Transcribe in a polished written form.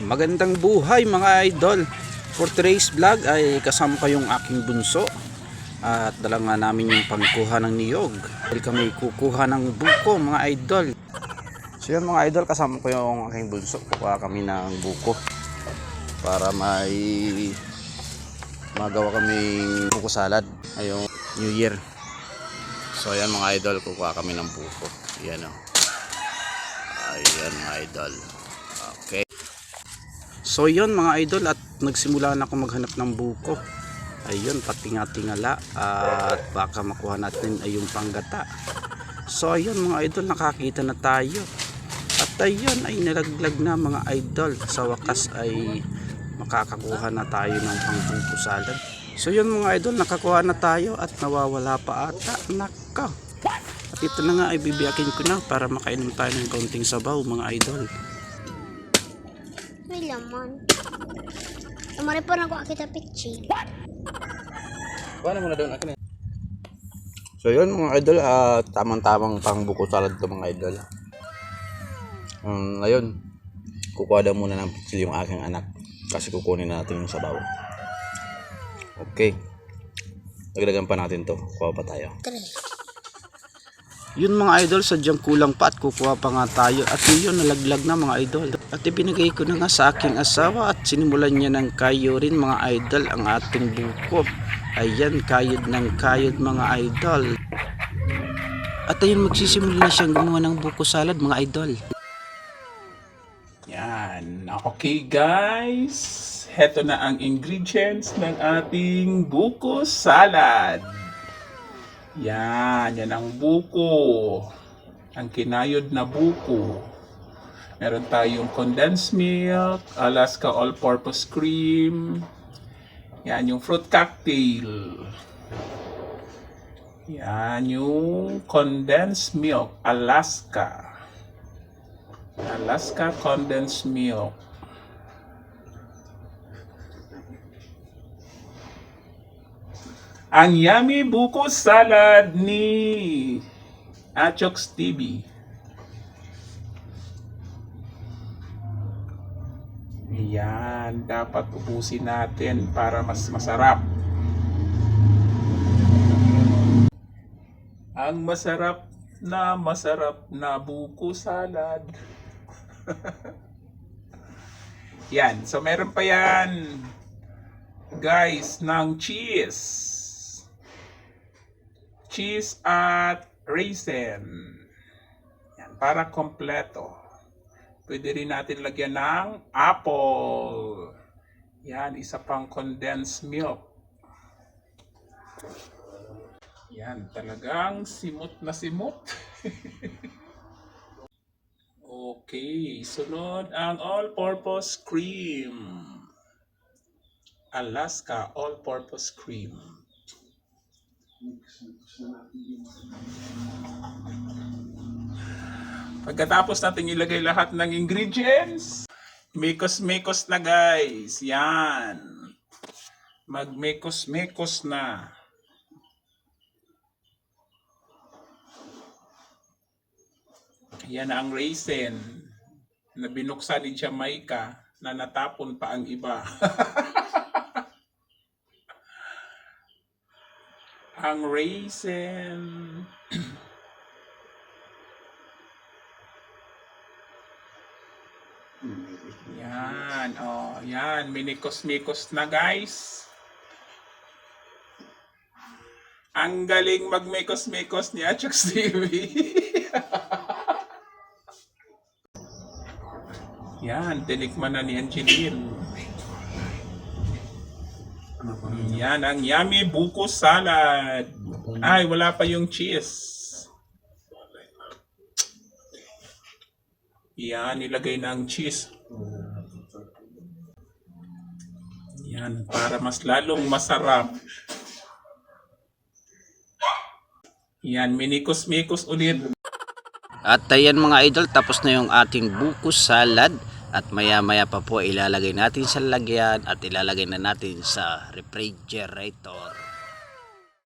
Magandang buhay mga idol. For today's vlog ay kasama ko yung aking bunso. At dala nga namin yung pangkuha ng niyog. Dahil kami kukuha ng buko mga idol. So yun mga idol, kasama ko yung aking bunso. Kukuha kami ng buko. Para may magawa kaming buko salad. Ngayong New Year. So ayan mga idol, kukuha kami ng buko. Ayan o. Ayan mga idol. Okay. So yun mga idol, at nagsimula na ako maghanap ng buko. Ayun, patinga-tingala at baka makuha natin ay yung panggata. So ayun mga idol, nakakita na tayo. At ayun ay nalaglag na mga idol. Sa wakas ay makakakuha na tayo ng pangbuko salad. So yun mga idol, nakakuha na tayo at nawawala pa ata. Naka. At ito na nga ay bibiyakin ko na para makainom tayo ng kaunting sabaw mga idol. May laman. Lamari pa na ko kita pichi. Kuha mo na doon akin. So yun mga idol, tamang-tamang pangbuko salad to mga idol. Ngayon, kukuha daw muna ng pitsil yung aking anak kasi kukunin natin yung sabaw. Okay. Dagdagan pa natin to. Kuha pa tayo. Yun mga idol, sadyang kulang pa at kukuha pa nga tayo. At yun, nalaglag na mga idol. At ibinigay ko na nga sa aking asawa at sinimulan niya ng kayo rin mga idol ang ating buko. Ayan, kayod ng kayod mga idol. At ayun, magsisimula na siyang gumawa ng buko salad mga idol. Yan. Okay guys, heto na ang ingredients ng ating buko salad. Yan ang buko. Ang kinayod na buko. Meron tayong condensed milk, Alaska all-purpose cream. Yan yung fruit cocktail. Yan yung condensed milk, Alaska condensed milk. Ang yummy buko salad ni Achox TV. Yan, dapat ubusin natin para mas masarap. Ang masarap na buko salad. Yan, so meron pa yan guys ng cheese at raisin. Yan, para kompleto. Pwede rin natin lagyan ng apple. Yan, isa pang condensed milk. Yan, talagang simot na simot. Okay, sunod ang all-purpose cream. Alaska all-purpose cream. Pagkatapos natin ilagay lahat ng ingredients, mekos-mekos na guys. Yan. Mag-mekos-mekos na. Yan ang raisin na binuksan ni Jamaica na natapon pa ang iba. Ang raisin. Yan, oh, yan, minikos-mikos na guys. Ang galing magmekos-mekos ni Achox TV. Yan, tinikman na ni Angeline. Yan ang yummy buko salad. Ay, wala pa yung cheese. Yan, nilagay na ang cheese. Yan, para mas lalong masarap. Yan, minikos-mikos ulit. At ayan mga idol, tapos na yung ating buko salad. At maya maya pa po ilalagay natin sa lagyan at ilalagay na natin sa refrigerator.